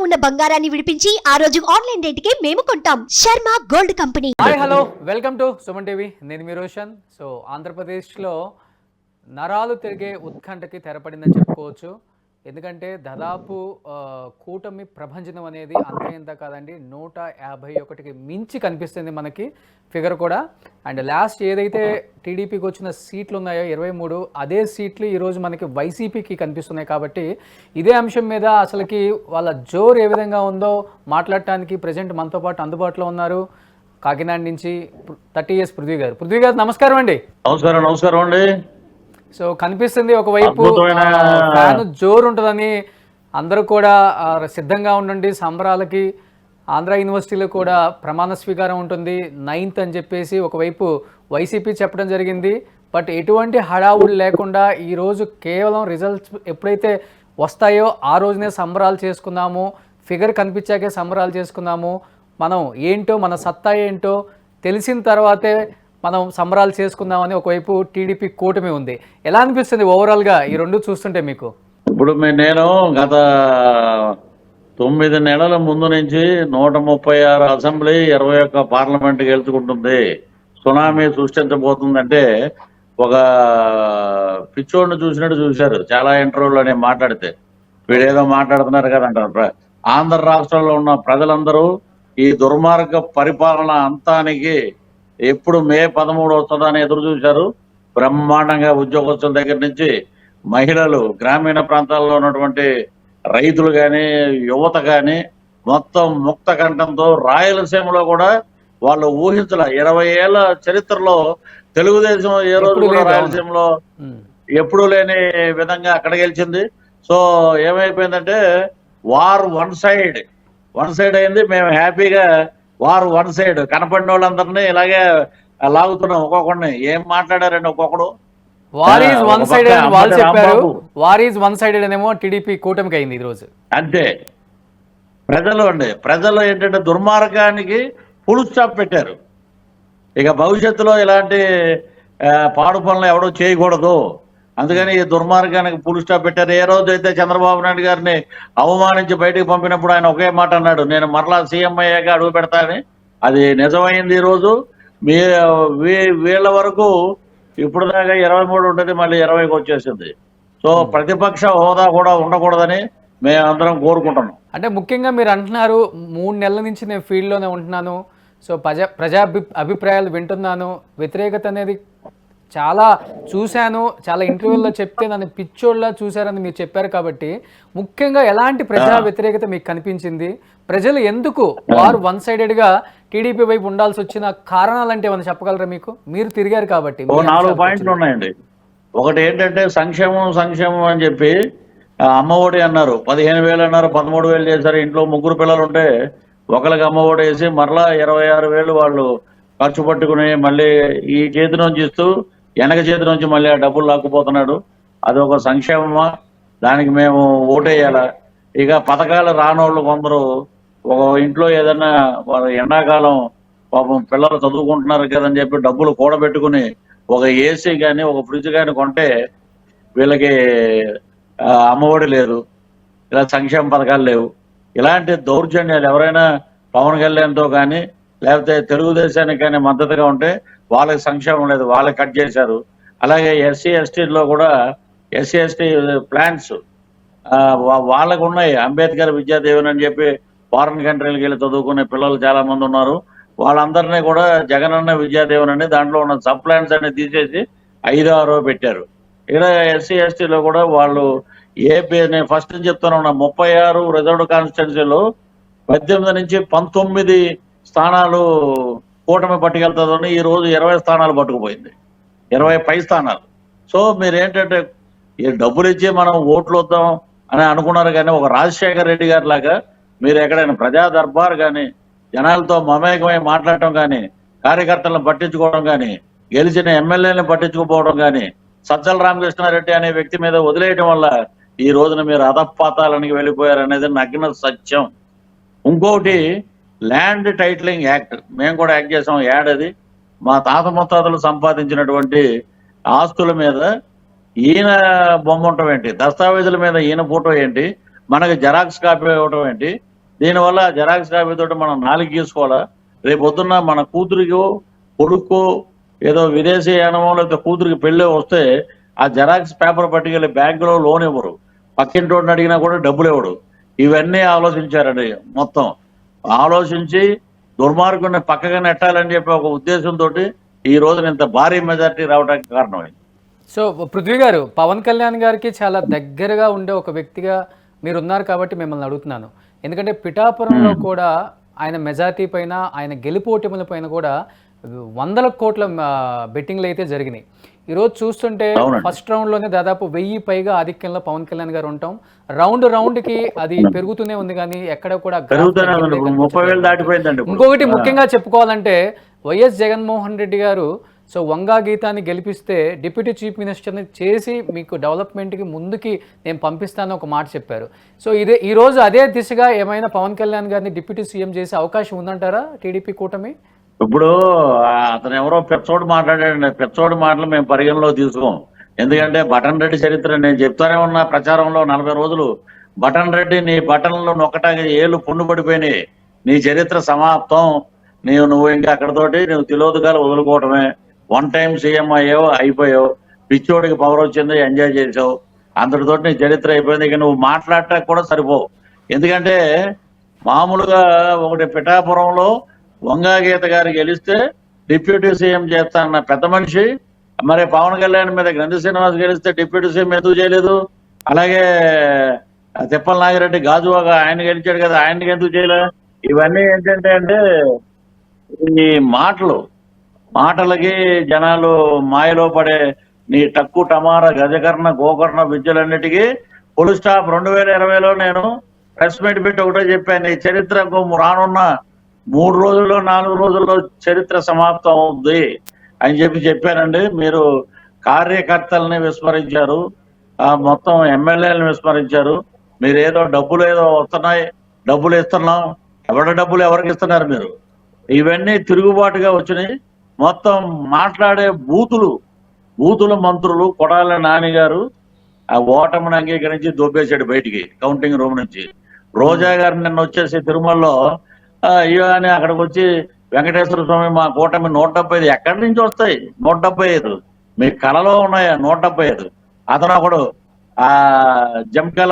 ఉన్న బంగారాన్ని విడిపించి ఆ రోజు ఆన్లైన్ రేటుకే మేము కొంటాం. Sharma gold company. Hi hello welcome to Suman TV. నేను మీ రోషన్. సో ఆంధ్రప్రదేశ్లో నరాలు తిరిగే ఉత్కంఠకి తెరపడిందని చెప్పుకోవచ్చు. ఎందుకంటే దాదాపు కూటమి ప్రభంజనం అనేది అంత ఇంత కాదండి, 151కి మించి కనిపిస్తుంది మనకి ఫిగర్ కూడా. అండ్ లాస్ట్ ఏదైతే టీడీపీకి వచ్చిన సీట్లు ఉన్నాయో 23, అదే సీట్లు ఈరోజు మనకి వైసీపీకి కనిపిస్తున్నాయి. కాబట్టి ఇదే అంశం మీద అసలుకి వాళ్ళ జోరు ఏ విధంగా ఉందో మాట్లాడటానికి ప్రజెంట్ మనతో పాటు అందుబాటులో ఉన్నారు కాకినాడ నుంచి 30 years పృథ్వీ గారు. నమస్కారం అండి. నమస్కారం అండి. సో కనిపిస్తుంది ఒకవైపు ఫ్యాన్ జోరు ఉంటుందని అందరూ కూడా సిద్ధంగా ఉండండి సంబరాలకి. ఆంధ్ర యూనివర్సిటీలో కూడా ప్రమాణ స్వీకారం ఉంటుంది 9th అని చెప్పేసి ఒకవైపు వైసీపీ చెప్పడం జరిగింది. బట్ ఎటువంటి హడావుడు లేకుండా ఈరోజు కేవలం రిజల్ట్స్ ఎప్పుడైతే వస్తాయో ఆ రోజునే సంబరాలు చేసుకుందాము, ఫిగర్ కనిపించాకే సంబరాలు చేసుకుందాము, మనం ఏంటో మన సత్తా ఏంటో తెలిసిన తర్వాతే మనం సంబరాలు చేసుకుందామని ఒకవైపు టీడీపీ కూటమి ఉంది. ఎలా అనిపిస్తుంది ఓవరాల్గా ఈ రెండు చూస్తుంటే మీకు? ఇప్పుడు నేను గత 9 నెలల ముందు నుంచి 136 అసెంబ్లీ 21 పార్లమెంట్కి వెళ్తుకుంటుంది. సునామీ సృష్టించబోతుందంటే ఒక పిచ్చోడిని చూసినట్టు చూశారు చాలా ఇంటర్వ్యూలో నేను మాట్లాడితే. వీడేదో మాట్లాడుతున్నారు కదంటారు. ఆంధ్ర రాష్ట్రంలో ఉన్న ప్రజలందరూ ఈ దుర్మార్గ పరిపాలన అంతానికి ఎప్పుడు మే 13 వస్తుందని ఎదురు చూశారు. బ్రహ్మాండంగా ఉద్యోగస్తుల దగ్గర నుంచి మహిళలు, గ్రామీణ ప్రాంతాల్లో ఉన్నటువంటి రైతులు కానీ, యువత కానీ మొత్తం ముక్త కంఠంతో రాయలసీమలో కూడా వాళ్ళు ఊహించల 20 ఏళ్ల చరిత్రలో తెలుగుదేశం ఏ రోజు కూడా రాయలసీమలో ఎప్పుడూ లేని విధంగా అక్కడ గెలిచింది. సో ఏమైపోయిందంటే వార్ వన్ సైడ్ అయింది. మేము హ్యాపీగా వారు వన్ సైడ్ కనపడిన వాళ్ళందరినీ ఇలాగే లాగుతున్నాం. ఒక్కొక్కడిని ఏం మాట్లాడారండి ఒక్కొక్కడు. వార్ ఈజ్ వన్ సైడెడ్ అని వాళ్ళు చెప్పారు. వార్ ఈజ్ వన్ సైడెడ్ అనేమో టీడీపీ కూటమికి అయింది ఈ రోజు. అంతే. ప్రజలు ఏంటంటే దుర్మార్గానికి ఫుల్ స్టాప్ పెట్టారు. ఇక భవిష్యత్తులో ఇలాంటి పాడు పనులు ఎవడో చేయకూడదు, అందుకని ఈ దుర్మార్గానికి ఫుల్ స్టాప్ పెట్టారు. ఏ రోజు అయితే చంద్రబాబు నాయుడు గారిని అవమానించి బయటకు పంపినప్పుడు ఆయన ఒకే మాట అన్నాడు, నేను మరలా సీఎం అయ్యాక అడుగు పెడతానని. అది నిజమైంది. ఈరోజు వీళ్ళ వరకు ఇప్పుడు దాకా 23 ఉంటుంది, మళ్ళీ 20కి వచ్చేసింది. సో ప్రతిపక్ష హోదా కూడా ఉండకూడదని మేమందరం కోరుకుంటున్నాం. అంటే ముఖ్యంగా మీరు అంటున్నారు 3 నెలల నుంచి నేను ఫీల్డ్లోనే ఉంటున్నాను, సో ప్రజా అభిప్రాయాలు వింటున్నాను, వ్యతిరేకత అనేది చాలా చూశాను, చాలా ఇంటర్వ్యూల్లో చెప్తే నన్ను పిచ్చోళ్ళ చూశారని మీరు చెప్పారు. కాబట్టి ముఖ్యంగా ఎలాంటి ప్రజా వ్యతిరేకత మీకు కనిపించింది? ప్రజలు ఎందుకు వారు వన్ సైడెడ్గా టీడీపీ వైపు ఉండాల్సి వచ్చిన కారణాలు అంటే ఏమైనా చెప్పగలరా? మీరు తిరిగారు కాబట్టి. 4 పాయింట్లు ఉన్నాయండి. ఒకటి ఏంటంటే సంక్షేమం అని చెప్పి అమ్మఒడి అన్నారు, 15,000 అన్నారు, 13,000 చేశారు. ఇంట్లో 3 పిల్లలు ఉంటే ఒకరికి అమ్మఒడి వేసి మరలా 26,000 వాళ్ళు ఖర్చు పట్టుకుని మళ్ళీ ఈ చేతి నుంచి ఇస్తూ వెనక చేతి నుంచి మళ్ళీ ఆ డబ్బులు లాక్కుపోతున్నాడు. అది ఒక సంక్షేమమా? దానికి మేము ఓటేయాలా? ఇక పథకాలు రానోళ్ళు కొందరు ఒక ఇంట్లో ఏదన్నా ఎండాకాలం పాపం పిల్లలు చదువుకుంటున్నారు కదని చెప్పి డబ్బులు కూడబెట్టుకుని ఒక ఏసీ కానీ ఒక ఫ్రిడ్జ్ కానీ కొంటే వీళ్ళకి అమ్మఒడి లేదు, ఇలా సంక్షేమ పథకాలు లేవు. ఇలాంటి దౌర్జన్యాలు ఎవరైనా పవన్ కళ్యాణ్తో కానీ లేకపోతే తెలుగుదేశానికి కానీ మద్దతుగా ఉంటే వాళ్ళకి సంక్షేమం లేదు, వాళ్ళకి కట్ చేశారు. అలాగే ఎస్సీ ఎస్టీలో కూడా ఎస్సీ ఎస్టీ ప్లాన్స్ వాళ్ళకు ఉన్నాయి. అంబేద్కర్ విద్యాదేవన్ అని చెప్పి ఫారిన్ కంట్రీలకు వెళ్ళి చదువుకునే పిల్లలు చాలా మంది ఉన్నారు. వాళ్ళందరినీ కూడా జగనన్న విద్యాదేవన్ అని దాంట్లో ఉన్న సబ్ ప్లాన్స్ అన్ని తీసేసి 5-6 పెట్టారు. ఇక్కడ ఎస్సీ ఎస్టీలో కూడా వాళ్ళు నేను ఫస్ట్ చెప్తాను, 36 రిజర్వ్డ్ కాన్స్టిట్యున్సీలో 18 నుంచి 19 స్థానాలు కూటమి పట్టుకెళ్తుందని ఈ రోజు 20 స్థానాలు పట్టుకుపోయింది, 20 పై స్థానాలు. సో మీరేంటంటే ఈ డబ్బులు ఇచ్చి మనం ఓట్లు వద్దాం అని అనుకున్నారు. కానీ ఒక రాజశేఖర్ రెడ్డి గారి లాగా మీరు ఎక్కడైనా ప్రజా దర్బార్ కానీ జనాలతో మమేకమై మాట్లాడటం కానీ, కార్యకర్తలను పట్టించుకోవడం కానీ, గెలిచిన ఎమ్మెల్యేలను పట్టించుకోపోవడం కానీ సజ్జల రామకృష్ణారెడ్డి అనే వ్యక్తి మీద వదిలేయడం వల్ల ఈ రోజున మీరు అధపాతాలనికి వెళ్ళిపోయారనేది నగ్న సత్యం. ఇంకొకటి ల్యాండ్ టైటిలింగ్ యాక్ట్ మేము కూడా యాక్ట్ చేసాం. యాడ్ అది మా తాత ముత్తాతలు సంపాదించినటువంటి ఆస్తుల మీద ఈయన బొమ్మ ఉండటం ఏంటి, దస్తావేజుల మీద ఈయన ఫోటో ఏంటి, మనకి జెరాక్స్ కాపీ ఇవ్వటం ఏంటి, దీనివల్ల జెరాక్స్ కాపీ తోటి మనం నాలుగు గీసుకోవాలా? రేపు పొద్దున్న మన కూతురికో కొడుకో ఏదో విదేశీ యానమో లేకపోతే కూతురికి పెళ్ళి వస్తే ఆ జెరాక్స్ పేపర్ పట్టుకెళ్ళి బ్యాంకులో లోన్ ఇవ్వరు, పక్కింటోడిని అడిగినా కూడా డబ్బులు ఇవ్వడు. ఇవన్నీ ఆలోచించారండి. మొత్తం ఆలోచించి దుర్మార్గుని పక్కగా నెట్టాలని చెప్పి ఒక ఉద్దేశంతో ఈ రోజున ఇంత భారీ మెజార్టీ రావడానికి కారణమైంది. సో పృథ్వీ గారు, పవన్ కళ్యాణ్ గారికి చాలా దగ్గరగా ఉండే ఒక వ్యక్తిగా మీరు ఉన్నారు కాబట్టి మిమ్మల్ని అడుగుతున్నాను. ఎందుకంటే పిఠాపురంలో కూడా ఆయన మెజార్టీ పైన, ఆయన గెలుపోటముల పైన కూడా వందల కోట్ల బెట్టింగ్లు అయితే జరిగినాయి. ఈరోజు చూస్తుంటే ఫస్ట్ రౌండ్లోనే దాదాపు 1000 పైగా ఆధిక్యంలో పవన్ కళ్యాణ్ గారు ఉంటాం. రౌండ్కి అది పెరుగుతూనే ఉంది, కానీ ఎక్కడ కూడా. ఇంకొకటి ముఖ్యంగా చెప్పుకోవాలంటే వైఎస్ జగన్మోహన్ రెడ్డి గారు సో వంగా గీతాన్ని గెలిపిస్తే డిప్యూటీ చీఫ్ మినిస్టర్ని చేసి మీకు డెవలప్మెంట్కి ముందుకి నేను పంపిస్తాను ఒక మాట చెప్పారు. సో ఈరోజు అదే దిశగా ఏమైనా పవన్ కళ్యాణ్ గారిని డిప్యూటీ సీఎం చేసే అవకాశం ఉందంటారా టీడీపీ కూటమి? ఇప్పుడు అతను ఎవరో పెచ్చోడు మాట్లాడాడండి. పెచ్చోడు మాటలు మేము పరిగణలో తీసుకోం. ఎందుకంటే బటన్ రెడ్డి చరిత్ర నేను చెప్తానే ఉన్న ప్రచారంలో 40 రోజులు. బటన్ రెడ్డి నీ బటన్లో నొక్కటానికి ఏళ్ళు పుండు పడిపోయినాయి, నీ చరిత్ర సమాప్తం, నువ్వు ఇంకా అక్కడతోటి నువ్వు తిలోదకాలు వదులుకోవటమే. 1 టైం సీఎం అయ్యావు, అయిపోయావు. పిచ్చోడికి పవర్ వచ్చింది, ఎంజాయ్ చేసావు, అంతటితోటి నీ చరిత్ర అయిపోయింది. ఇక నువ్వు మాట్లాడటానికి కూడా సరిపోవు. ఎందుకంటే మామూలుగా ఒకటి పిఠాపురంలో వంగా గీత గారు గెలిస్తే డిప్యూటీ సీఎం చేస్తానన్న పెద్ద మనిషి, మరి పవన్ కళ్యాణ్ మీద గ్రంథి శ్రీనివాస్ గెలిస్తే డిప్యూటీ సీఎం ఎందుకు చేయలేదు? అలాగే తిప్పల నాగిరెడ్డి గాజువాగా ఆయన గెలిచాడు కదా, ఆయనకి ఎందుకు చేయలే? ఇవన్నీ ఏంటంటే ఈ మాటలకి జనాలు మాయలో పడే నీ టక్కు టమార గజకర్ణ గోకర్ణ విద్యలన్నిటికీ ఫుల్ స్టాప్. 2020లో నేను ప్రెస్ మీట్ పెట్టి ఒకటే చెప్పాను, ఈ చరిత్రకు రానున్న 3 రోజుల్లో 4 రోజుల్లో చరిత్ర సమాప్తం అవుద్ది అని చెప్పానండి. మీరు కార్యకర్తల్ని విస్మరించారు, మొత్తం ఎమ్మెల్యేలను విస్మరించారు. మీరు ఏదో డబ్బులు ఏదో వస్తున్నాయి, డబ్బులు ఇస్తున్నాం, డబ్బులు ఎవరికి ఇస్తున్నారు మీరు? ఇవన్నీ తిరుగుబాటుగా వచ్చినాయి. మొత్తం మాట్లాడే బూతుల మంత్రులు కొడాల నాని గారు ఆ ఓటమిని అంగీకరించి దొబ్బేశాడు బయటికి కౌంటింగ్ రూమ్ నుంచి. రోజా గారు నిన్న వచ్చేసి తిరుమలలో అయ్యో అని అక్కడికి వచ్చి వెంకటేశ్వర స్వామి మా కూటమి 175 ఎక్కడి నుంచి వస్తాయి? 175 మీ కళలో ఉన్నాయా? 175. అతను ఒకడు ఆ జంకల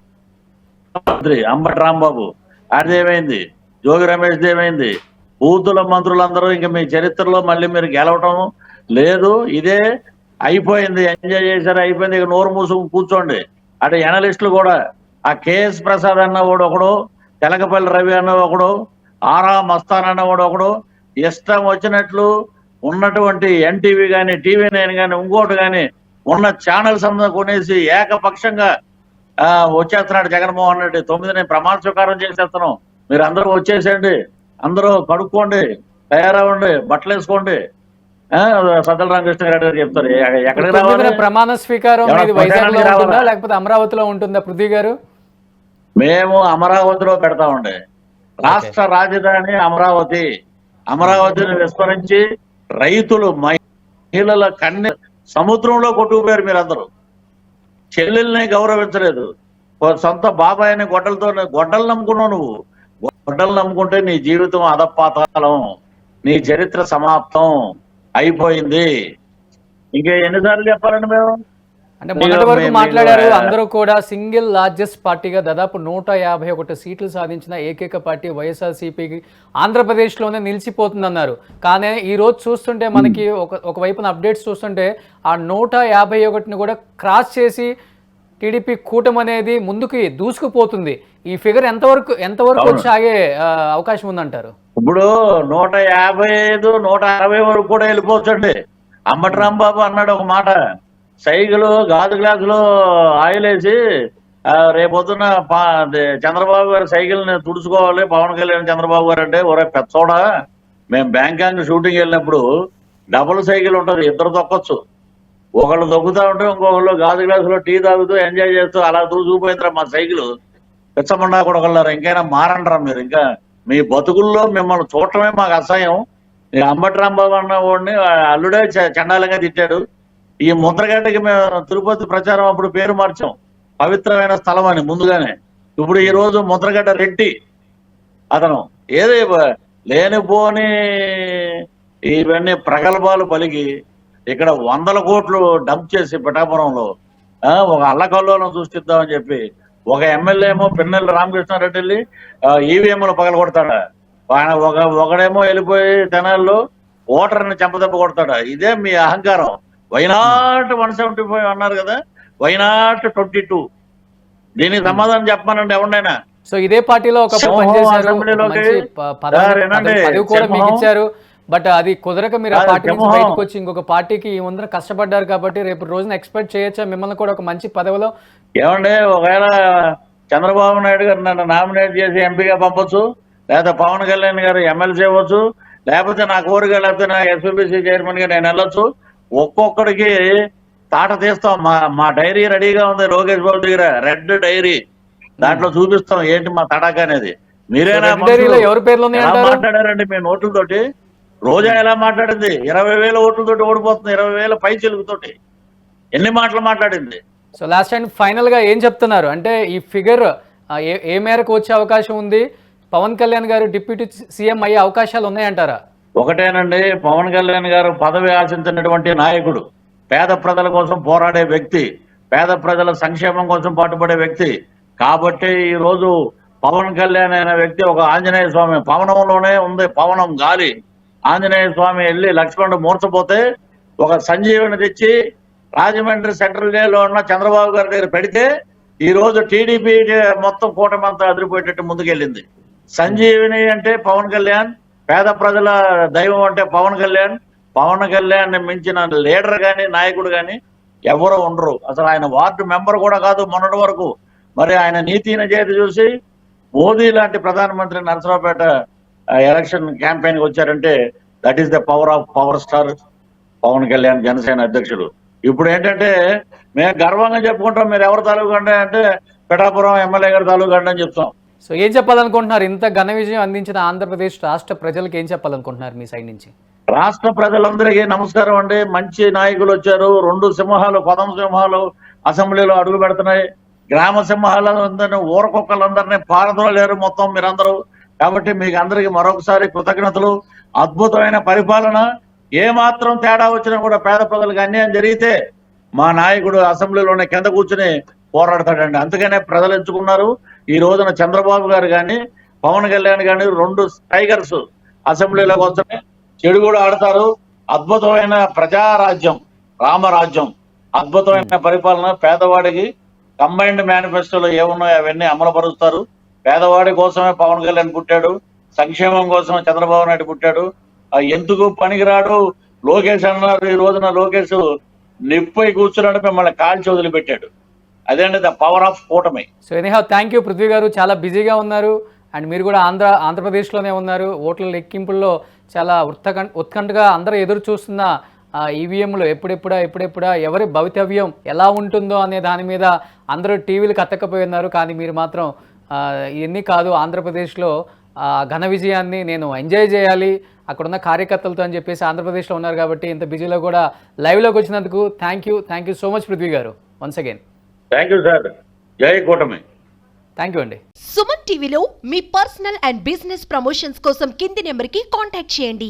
మంత్రి అంబటి రాంబాబు అదేమైంది? జోగి రమేష్ దేమైంది? బూతుల మంత్రులందరూ ఇంకా మీ చరిత్రలో మళ్ళీ మీరు గెలవటం లేదు. ఇదే అయిపోయింది, ఎంజాయ్ చేశారు, అయిపోయింది, ఇక నోరు మూసుకు కూర్చోండి. అటు ఎనలిస్టులు కూడా ఆ కేఎస్ ప్రసాద్ అన్నవాడు ఒకడు, తెలకపల్లి రవి అన్న ఒకడు, ఆరా మస్తాన్ అన్నవాడు ఒకడు, ఇష్టం వచ్చినట్లు ఉన్నటువంటి ఎన్టీవీ కానీ TV9 కానీ ఇంకోటి కానీ ఉన్న ఛానల్స్ అంతా కొనేసి ఏకపక్షంగా వచ్చేస్తున్నాడు జగన్మోహన్ రెడ్డి. 9 నేను ప్రమాణ స్వీకారం చేసేస్తున్నాం, మీరు అందరూ వచ్చేసేయండి, అందరూ కడుక్కోండి, తయారవ్వండి, బట్టలు వేసుకోండి. సజ్జల రామకృష్ణారెడ్డి గారు చెప్తారు. ఎక్కడికి రావాలి ప్రమాణ స్వీకారం? లేకపోతే అమరావతిలో ఉంటుందా పృథ్వీ గారు? మేము అమరావతిలో పెడతామండి. రాష్ట్ర రాజధాని అమరావతిని విస్మరించి రైతులు మహిళల కన్నె సముద్రంలో కొట్టుకుపోయారు. మీరందరూ చెల్లెల్ని గౌరవించలేదు. సొంత బాబాయిని గొడ్డలు నమ్ముకున్నావు. నువ్వు గొడ్డలు నమ్ముకుంటే నీ జీవితం అధపాతాళం, నీ చరిత్ర సమాప్తం అయిపోయింది. ఇంకా ఎన్నిసార్లు చెప్పాలండి మేము? అంటే మొదటి వరకు మాట్లాడారు. అందరూ కూడా సింగిల్ లార్జెస్ట్ పార్టీగా దాదాపు 151 సీట్లు సాధించిన ఏకైక పార్టీ వైఎస్ఆర్సీపీకి ఆంధ్రప్రదేశ్లోనే నిలిచిపోతుందన్నారు. కానీ ఈ రోజు చూస్తుంటే మనకి ఒకవైపున అప్డేట్స్ చూస్తుంటే ఆ 151ని కూడా క్రాస్ చేసి టీడీపీ కూటమి అనేది ముందుకి దూసుకుపోతుంది. ఈ ఫిగర్ ఎంతవరకు వచ్చి ఆగే అవకాశం ఉందంటారు? ఇప్పుడు 155, 160 వరకు కూడా వెళ్ళిపోవచ్చండి. అంబటి రాంబాబు అన్నాడు ఒక మాట, సైకిల్ గాజు గ్లాసులో ఆయిల్ వేసి రేపొద్దున చంద్రబాబు గారు సైకిల్ని తుడుచుకోవాలి పవన్ కళ్యాణ్ చంద్రబాబు గారు అంటే, ఒరే పెచ్చోడా, మేము బ్యాంకాంగ్ షూటింగ్ వెళ్ళినప్పుడు డబుల్ సైకిల్ ఉంటుంది, ఇద్దరు తొక్కొచ్చు. ఒకళ్ళు తొక్కుతా ఉంటే ఇంకొకళ్ళు గాజు గ్లాసులో టీ తాగుతూ ఎంజాయ్ చేస్తూ అలా దూసుకుపోయిందిరా మా సైకిల్. పిచ్చమండా కొడగలరా, ఇంకైనా మారంటారా మీరు? ఇంకా మీ బతుకుల్లో మిమ్మల్ని చూడటమే మాకు అసహ్యం. అంబటి రాంబాబు అన్న వాడిని అల్లుడే చండాలంగా తిట్టాడు. ఈ ముద్రగడ్డకి మేము తిరుపతి ప్రచారం అప్పుడు పేరు మార్చాం, పవిత్రమైన స్థలం అని ముందుగానే. ఇప్పుడు ఈ రోజు ముద్రగడ్డ రెడ్డి అతను ఏది లేనిపోని ఇవన్నీ ప్రగల్భాలు పలికి ఇక్కడ 100 కోట్లు డంప్ చేసి పిఠాపురంలో ఒక అల్లకల్లోలం సృష్టిద్దామని చెప్పి ఒక ఎమ్మెల్యే ఏమో పిన్నెల్లి రామకృష్ణారెడ్డి వెళ్ళి ఈవీఎంలు పగలగొడతాడా, ఆయన ఒకడేమో వెళ్ళిపోయి తెనాల్లో ఓటర్ని చెంపదెబ్బ కొడతాడా. ఇదే మీ అహంకారం. వైనాట్ 175 అన్నారు కదా, వైనాట్ 22. దీనికి సమాధానం చెప్పమనండి ఎవరినైనా. సో ఇదే పార్టీలో ఒక పనిచేశారు, మంచి పదవి కూడా మీకు ఇచ్చారు. బట్ అది కుదరక మీరు ఆ పార్టీ నుంచి బయటకు వచ్చి ఇంకొక పార్టీకి ఈ ముందర కష్టపడ్డారు కాబట్టి రేపు రోజున ఎక్స్పెక్ట్ చేయొచ్చా మిమ్మల్ని కూడా ఒక మంచి పదవిలో? ఏమండి, ఒకవేళ చంద్రబాబు నాయుడు గారు నన్ను నామినేట్ చేసి ఎంపీగా పంపొచ్చు, లేదా పవన్ కళ్యాణ్ గారు ఎమ్మెల్సీ అవ్వచ్చు, లేకపోతే నా కోరిక లేకపోతే నా ఎస్పీబీసీ చైర్మన్ గా నేను వెళ్ళొచ్చు. ఒక్కొక్కడికి తాట తీస్తాం. మా డైరీ రెడీగా ఉంది లోకేష్ బాబు దగ్గర, రెడ్ డైరీ. దాంట్లో చూపిస్తాం ఏంటి మా తడాక అనేది. మీరేనా ఎవరి పేర్లు మాట్లాడారండి మీ నోట్లతోటి? రోజా ఎలా మాట్లాడింది? 20,000 ఓట్లతోటి ఓడిపోతుంది, 20,000 పై చిలుగుతోటి. ఎన్ని మాటలు మాట్లాడింది? సో లాస్ట్ అండ్ ఫైనల్ గా ఏం చెప్తున్నారు అంటే ఈ ఫిగర్ ఏ మేరకు వచ్చే అవకాశం ఉంది? పవన్ కళ్యాణ్ గారు డిప్యూటీ సీఎం అయ్యే అవకాశాలు ఉన్నాయంటారా? ఒకటేనండి, పవన్ కళ్యాణ్ గారు పదవి ఆశించినటువంటి నాయకుడు, పేద ప్రజల కోసం పోరాడే వ్యక్తి, పేద ప్రజల సంక్షేమం కోసం పాటుపడే వ్యక్తి. కాబట్టి ఈ రోజు పవన్ కళ్యాణ్ అనే వ్యక్తి ఒక ఆంజనేయ స్వామి పవనంలోనే ఉంది, పవనం గాలి. ఆంజనేయ స్వామి వెళ్ళి లక్ష్మణుడు మూర్చపోతే ఒక సంజీవిని తెచ్చి రాజమండ్రి సెంట్రల్ జైల్లో ఉన్న చంద్రబాబు గారి దగ్గర పెడితే ఈ రోజు టీడీపీ మొత్తం కూటమంతా అదిరిపోయేటట్టు ముందుకెళ్ళింది. సంజీవిని అంటే పవన్ కళ్యాణ్, పేద ప్రజల దైవం అంటే పవన్ కళ్యాణ్. పవన్ కళ్యాణ్ మించిన లీడర్ గాని నాయకుడు గాని ఎవరో ఉండరు. అసలు ఆయన వార్డు మెంబర్ కూడా కాదు మొన్నటి వరకు. మరి ఆయన నీతి నిజాయితీ చూసి మోదీ లాంటి ప్రధానమంత్రి నరసరావుపేట ఎలక్షన్ క్యాంపెయిన్ కి వచ్చారంటే that is the power of power star Pawan Kalyan, Janasena అధ్యక్షుడు. ఇప్పుడు ఏంటంటే మేము గర్వంగా చెప్పుకుంటాం, మీరు ఎవరు తాలూకు అంటే పిఠాపురం ఎమ్మెల్యే గారి తాలూకు అని చెప్తాం. సో ఏం చెప్పాలనుకుంటున్నారు? ఇంత ఘన విజయం అందించిన ఆంధ్రప్రదేశ్ రాష్ట్ర ప్రజలకు ఏం చెప్పాలనుకుంటున్నారు మీ సైడ్ నుంచి? రాష్ట్ర ప్రజలందరికీ నమస్కారం అండి. మంచి నాయకులు వచ్చారు. 2 సింహాలు, పదం సింహాలు అసెంబ్లీలో అడుగు పెడుతున్నాయి. గ్రామ సింహాలందరినీ, ఊరకొక్కలందరినీ పారదోలేరు మొత్తం మీరందరూ. కాబట్టి మీకు అందరికీ మరొకసారి కృతజ్ఞతలు. అద్భుతమైన పరిపాలన. ఏమాత్రం తేడా వచ్చినా కూడా పేద ప్రజలకు అన్యాయం జరిగితే మా నాయకుడు అసెంబ్లీలోనే కింద కూర్చుని పోరాడతాడండి. అందుకనే ప్రజలు ఎంచుకున్నారు. ఈ రోజున చంద్రబాబు గారు కానీ పవన్ కళ్యాణ్ కానీ 2 టైగర్స్ అసెంబ్లీలోకి వస్తున్నాయి. చెడు కూడా ఆడతారు. అద్భుతమైన ప్రజారాజ్యం, రామరాజ్యం, అద్భుతమైన పరిపాలన. పేదవాడికి కంబైన్డ్ మేనిఫెస్టోలో ఏమున్నాయో అవన్నీ అమలుపరుస్తారు. పేదవాడి కోసమే పవన్ కళ్యాణ్ పుట్టాడు, సంక్షేమం కోసమే చంద్రబాబు నాయుడు పుట్టాడు. ఎందుకు పనికిరాడు లోకేష్ అన్నారు. ఈ రోజున లోకేష్ నిప్పై కూర్చున్నాడు, మిమ్మల్ని కాల్చి వదిలిపెట్టాడు. అదేంటి ద పవర్ ఆఫ్ కూటమి. So anyhow thank you Prithvi గారు. చాలా బిజీగా ఉన్నారు అండ్ మీరు కూడా ఆంధ్రప్రదేశ్లోనే ఉన్నారు. ఓట్ల లెక్కింపుల్లో చాలా ఉత్కంఠగా అందరూ ఎదురు చూస్తున్న ఈవీఎంలు ఎప్పుడెప్పుడా ఎవరి భవితవ్యం ఎలా ఉంటుందో అనే దాని మీద అందరూ టీవీలకు అత్తకపోయి ఉన్నారు. కానీ మీరు మాత్రం ఇవన్నీ కాదు, ఆంధ్రప్రదేశ్లో ఘన విజయాన్ని నేను ఎంజాయ్ చేయాలి అక్కడున్న కార్యకర్తలతో అని చెప్పేసి ఆంధ్రప్రదేశ్లో ఉన్నారు. కాబట్టి ఇంత బిజీలో కూడా లైవ్లోకి వచ్చినందుకు thank you so much Prithvi garu. Once again thank you sir. జై కూటమి. థ్యాంక్ యూ అండి. సుమన్ టీవీలో మీ పర్సనల్ అండ్ బిజినెస్ ప్రమోషన్స్ కోసం కింది నెంబర్కి కాంటాక్ట్ చేయండి.